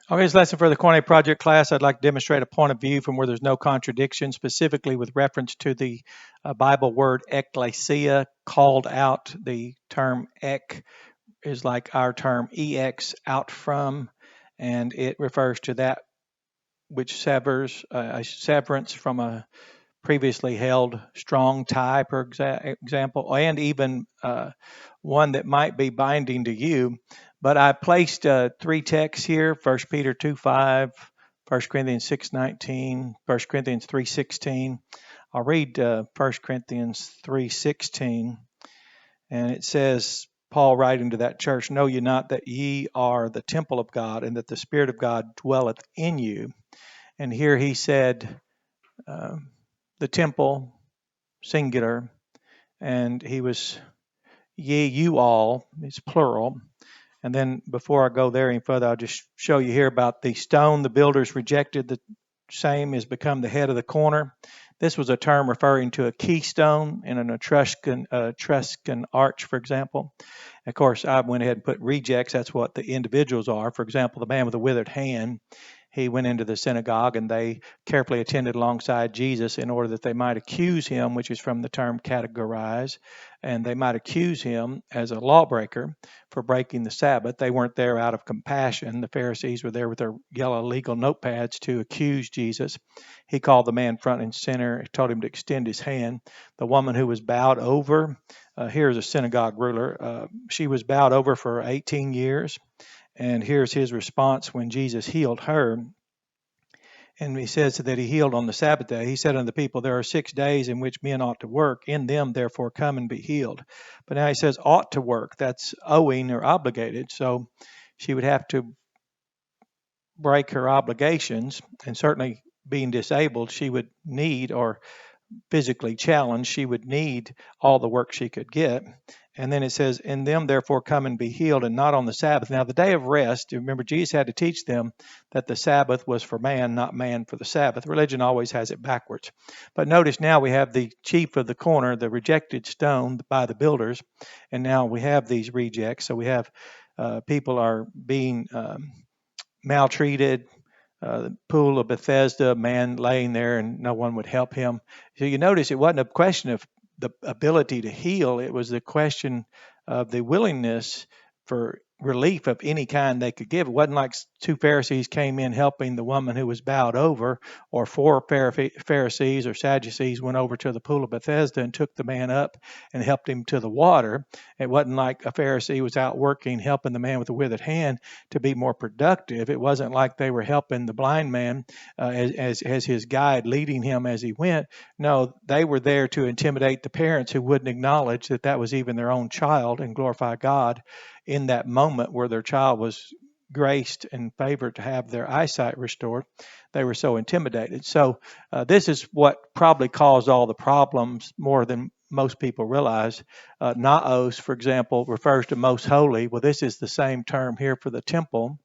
Okay, this lesson for the KOINE Project Class, I'd like to demonstrate a point of view from where there's no contradiction, specifically with reference to the Bible word Ecclesia, called out. The term ek is like our term ex, out from, and it refers to that which severs, a severance from a previously held strong tie, for example, and even one that might be binding to you. But I placed three texts here: 1 Peter 2:5, 1 Corinthians 6:19, 1 Corinthians 3:16. I'll read 1 Corinthians 3:16, and it says, Paul writing to that church, "Know ye not that ye are the temple of God, and that the Spirit of God dwelleth in you?" And here he said, the temple, singular, and he was ye, you all, it's plural. And then before I go there any further, I'll just show you here about the stone the builders rejected. The same has become the head of the corner. This was a term referring to a keystone in an Etruscan arch, for example. Of course, I went ahead and put rejects. That's what the individuals are. For example, the man with the withered hand, he went into the synagogue and they carefully attended alongside Jesus in order that they might accuse him, which is from the term categorize, and they might accuse him as a lawbreaker for breaking the Sabbath. They weren't there out of compassion. The Pharisees were there with their yellow legal notepads to accuse Jesus. He called the man front and center, told him to extend his hand. The woman who was bowed over, here's a synagogue ruler, she was bowed over for 18 years. And here's his response when Jesus healed her. And he says that he healed on the Sabbath day. He said unto the people, there are 6 days in which men ought to work. In them, therefore, come and be healed. But now he says ought to work. That's owing or obligated. So she would have to break her obligations. And certainly being disabled, she would need, or physically challenged, she would need all the work she could get. And then it says, in them therefore come and be healed, and not on the Sabbath. Now the day of rest, remember Jesus had to teach them that the Sabbath was for man, not man for the Sabbath. Religion always has it backwards. But notice now we have the chief of the corner, the rejected stone by the builders, and now we have these rejects. So we have people are being maltreated. The pool of Bethesda, a man laying there and no one would help him. So you notice it wasn't a question of the ability to heal. It was the question of the willingness for relief of any kind they could give. It wasn't like 2 Pharisees came in helping the woman who was bowed over, or 4 Pharisees or Sadducees went over to the pool of Bethesda and took the man up and helped him to the water. It wasn't like a Pharisee was out working, helping the man with the withered hand to be more productive. It wasn't like they were helping the blind man as his guide, leading him as he went. No, they were there to intimidate the parents who wouldn't acknowledge that that was even their own child and glorify God in that moment where their child was graced and favored to have their eyesight restored. They were so intimidated. So this is what probably caused all the problems more than most people realize. Naos, for example, refers to most holy. Well, this is the same term here for the temple.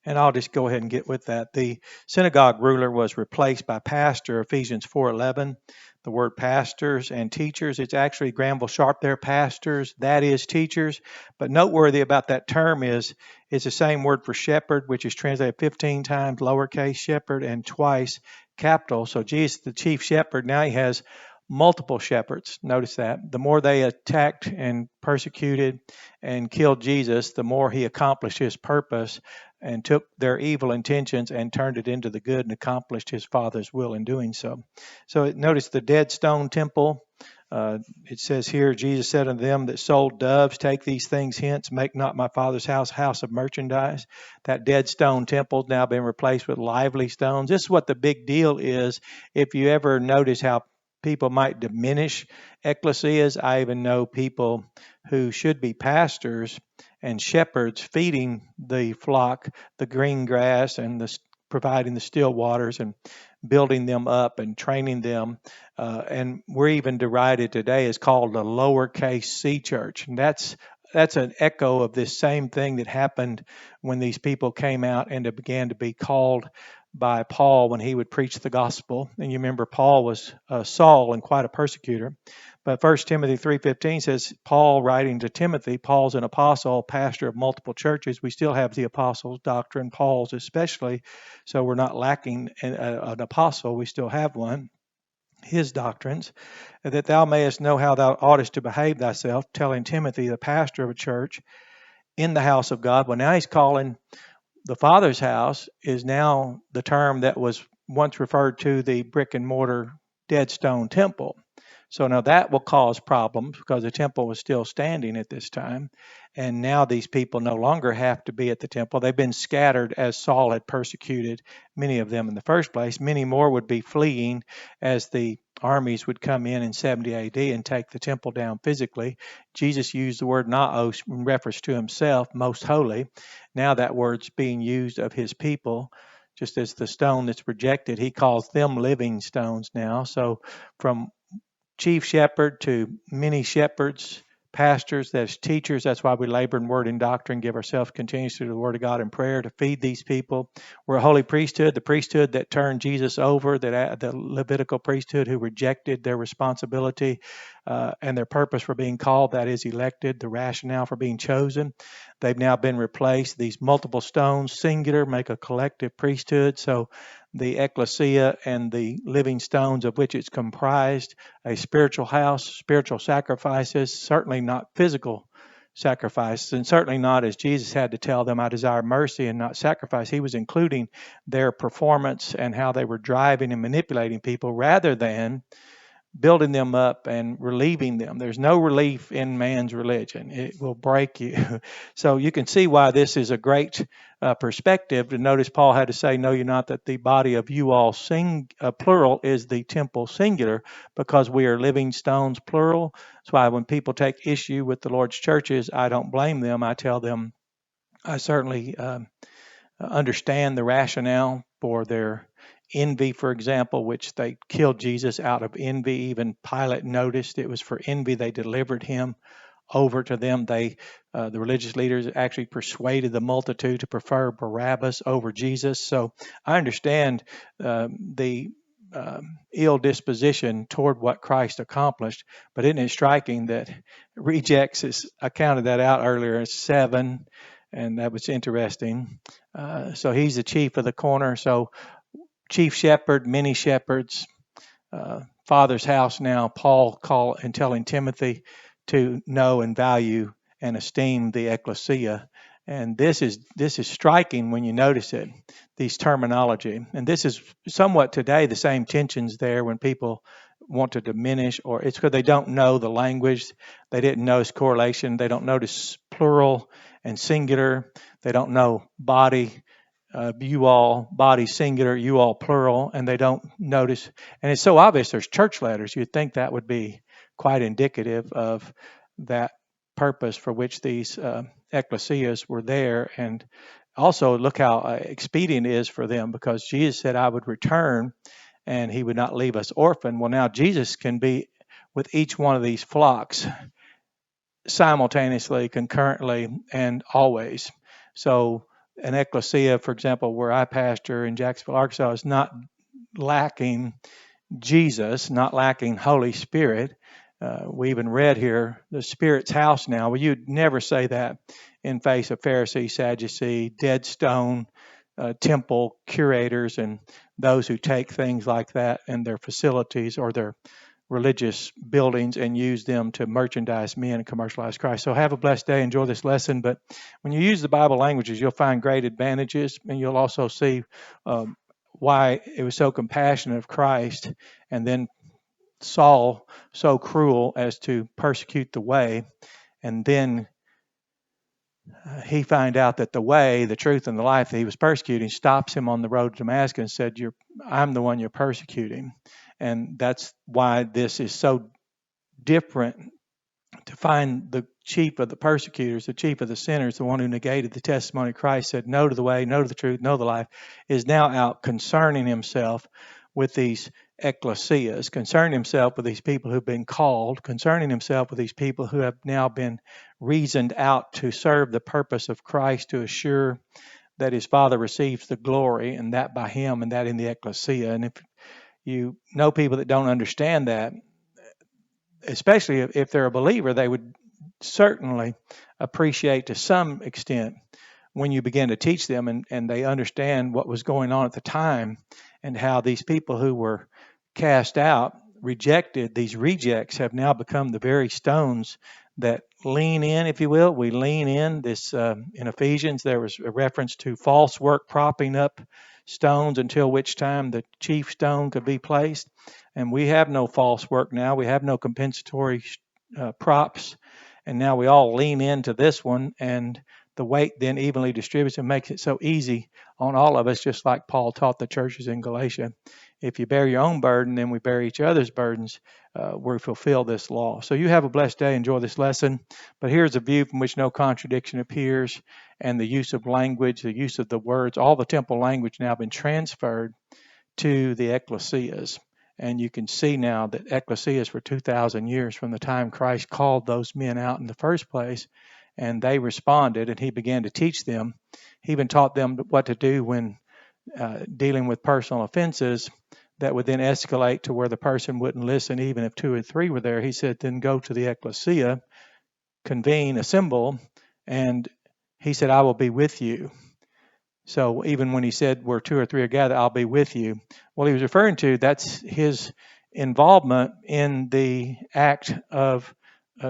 And I'll just go ahead and get with that. The synagogue ruler was replaced by pastor, Ephesians 4:11. The word pastors and teachers, it's actually Granville Sharp there, pastors, that is teachers. But noteworthy about that term is it's the same word for shepherd, which is translated 15 times lowercase shepherd and twice capital. So Jesus, the chief shepherd, now he has multiple shepherds. Notice that. The more they attacked and persecuted and killed Jesus, the more he accomplished his purpose and took their evil intentions and turned it into the good and accomplished his Father's will in doing so. So notice the dead stone temple. It says here, Jesus said unto them that sold doves, take these things hence, make not my Father's house a house of merchandise. That dead stone temple has now been replaced with lively stones. This is what the big deal is. If you ever notice how people might diminish ecclesias, I even know people who should be pastors and shepherds feeding the flock the green grass and providing the still waters and building them up and training them. And we're even derided today as called a lowercase c church. And that's an echo of this same thing that happened when these people came out and it began to be called by Paul when he would preach the gospel. And you remember Paul was Saul and quite a persecutor. But 1 Timothy 3:15 says, Paul writing to Timothy, Paul's an apostle, pastor of multiple churches. We still have the apostles' doctrine, Paul's especially, so we're not lacking an apostle. We still have one. His doctrines, that thou mayest know how thou oughtest to behave thyself, telling Timothy, the pastor of a church, in the house of God. Well, now he's calling the Father's house is now the term that was once referred to the brick and mortar dead stone temple. So now that will cause problems because the temple was still standing at this time. And now these people no longer have to be at the temple. They've been scattered as Saul had persecuted many of them in the first place. Many more would be fleeing as the armies would come in 70 AD and take the temple down physically. Jesus used the word naos in reference to himself, most holy. Now that word's being used of his people. Just as the stone that's rejected, he calls them living stones now. So from chief shepherd to many shepherds, pastors, that's teachers. That's why we labor in word and doctrine, give ourselves continuously to the word of God in prayer to feed these people. We're a holy priesthood, the priesthood that turned Jesus over, that the Levitical priesthood who rejected their responsibility and their purpose for being called, that is elected, the rationale for being chosen. They've now been replaced. These multiple stones, singular, make a collective priesthood. So the ecclesia and the living stones of which it's comprised, a spiritual house, spiritual sacrifices, certainly not physical sacrifices, and certainly not as Jesus had to tell them, I desire mercy and not sacrifice. He was including their performance and how they were driving and manipulating people rather than building them up and relieving them. There's no relief in man's religion. It will break you. So you can see why this is a great perspective. To notice Paul had to say, know you not that the body of you all plural is the temple singular, because we are living stones plural. That's why when people take issue with the Lord's churches, I don't blame them. I tell them I certainly understand the rationale for their envy, for example, which they killed Jesus out of envy. Even Pilate noticed it was for envy they delivered him over to them. The religious leaders actually persuaded the multitude to prefer Barabbas over Jesus. So I understand the ill disposition toward what Christ accomplished, but isn't it striking that rejects is, I counted that out earlier, as 7, and that was interesting. So he's the chief of the corner. So chief shepherd, many shepherds, Father's house now, Paul telling Timothy to know and value and esteem the ecclesia. And this is striking when you notice it, these terminology. And this is somewhat today the same tensions there when people want to diminish, or it's because they don't know the language. They didn't notice correlation. They don't notice plural and singular. They don't know body. You all, body singular, you all plural, and they don't notice. And it's so obvious there's church letters. You'd think that would be quite indicative of that purpose for which these ecclesias were there. And also look how expedient it is for them, because Jesus said, I would return and he would not leave us orphan. Well, now Jesus can be with each one of these flocks simultaneously, concurrently, and always. So an ecclesia, for example, where I pastor in Jacksonville, Arkansas, is not lacking Jesus, not lacking Holy Spirit. We even read here, the Spirit's house now. Well, you'd never say that in face of Pharisee, Sadducee, dead stone, temple curators, and those who take things like that in their facilities or their religious buildings and use them to merchandise men and commercialize Christ. So have a blessed day. Enjoy this lesson. But when you use the Bible languages, you'll find great advantages, and you'll also see why it was so compassionate of Christ, and then Saul so cruel as to persecute the way, and then he found out that the way, the truth, and the life that he was persecuting stops him on the road to Damascus and said, I'm the one you're persecuting. And that's why this is so different, to find the chief of the persecutors, the chief of the sinners, the one who negated the testimony of Christ, said no to the way, no to the truth, no to the life, is now out concerning himself with these ecclesias, concerning himself with these people who've been called, concerning himself with these people who have now been reasoned out to serve the purpose of Christ, to assure that his Father receives the glory, and that by him, and that in the ecclesia. And if you know people that don't understand that, especially if they're a believer, they would certainly appreciate to some extent when you begin to teach them and they understand what was going on at the time and how these people who were cast out, rejected, these rejects have now become the very stones that lean in, if you will. We lean in. This in Ephesians, there was a reference to false work propping up stones until which time the chief stone could be placed. And we have no false work now. We have no compensatory props. And now we all lean into this one, and the weight then evenly distributes and makes it so easy on all of us, just like Paul taught the churches in Galatia. If you bear your own burden, then we bear each other's burdens. We fulfill this law. So you have a blessed day. Enjoy this lesson. But here's a view from which no contradiction appears, and the use of language, the use of the words, all the temple language now been transferred to the ecclesias. And you can see now that ecclesias for 2,000 years from the time Christ called those men out in the first place, and they responded, and he began to teach them. He even taught them what to do when dealing with personal offenses that would then escalate to where the person wouldn't listen, even if 2 or 3 were there. He said, then go to the ecclesia, convene, assemble, and he said, I will be with you. So even when he said, where 2 or 3 are gathered, I'll be with you. Well, he was referring to, that's his involvement in the act of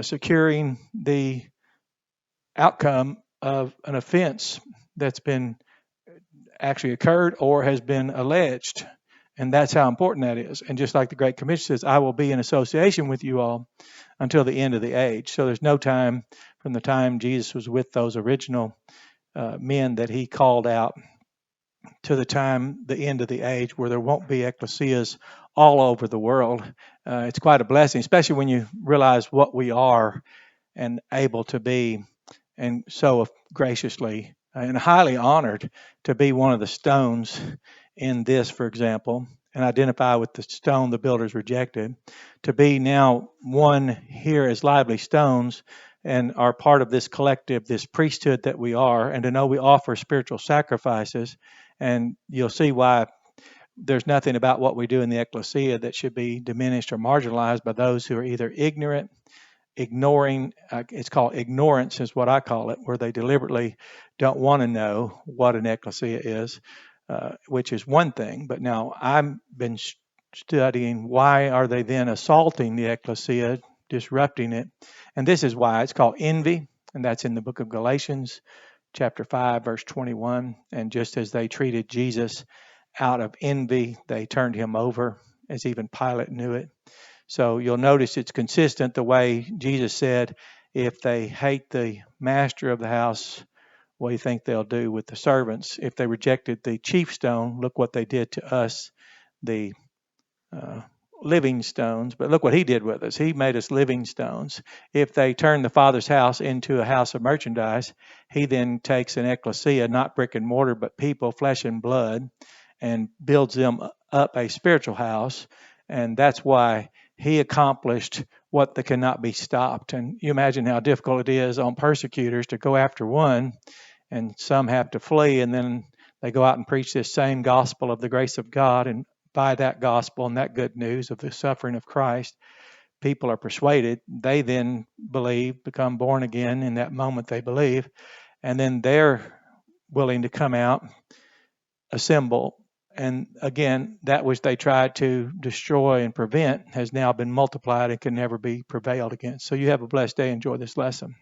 securing the outcome of an offense that's been actually occurred or has been alleged. And that's how important that is. And just like the Great Commission says, I will be in association with you all until the end of the age. So there's no time from the time Jesus was with those original men that he called out to the time, the end of the age, where there won't be ecclesias all over the world. It's quite a blessing, especially when you realize what we are and able to be, and so graciously and highly honored to be one of the stones in this, for example, and identify with the stone the builders rejected, to be now one here as lively stones and are part of this collective, this priesthood that we are, and to know we offer spiritual sacrifices. And you'll see why there's nothing about what we do in the ecclesia that should be diminished or marginalized by those who are either ignorant, ignoring, it's called ignorance is what I call it, where they deliberately don't want to know what an ecclesia is, which is one thing. But now I've been studying why are they then assaulting the ecclesia, disrupting it. And this is why. It's called envy, and that's in the book of Galatians, chapter 5, verse 21. And just as they treated Jesus out of envy, they turned him over, as even Pilate knew it. So you'll notice it's consistent the way Jesus said, if they hate the master of the house, what do you think they'll do with the servants? If they rejected the chief stone, look what they did to us, the living stones. But look what he did with us. He made us living stones. If they turn the Father's house into a house of merchandise, he then takes an ecclesia, not brick and mortar, but people, flesh and blood, and builds them up a spiritual house. And that's why he accomplished what that cannot be stopped. And you imagine how difficult it is on persecutors to go after one, and some have to flee, and then they go out and preach this same gospel of the grace of God, and by that gospel and that good news of the suffering of Christ, people are persuaded. They then believe, become born again in that moment they believe, and then they're willing to come out, assemble. And again, that which they tried to destroy and prevent has now been multiplied and can never be prevailed against. So you have a blessed day. Enjoy this lesson.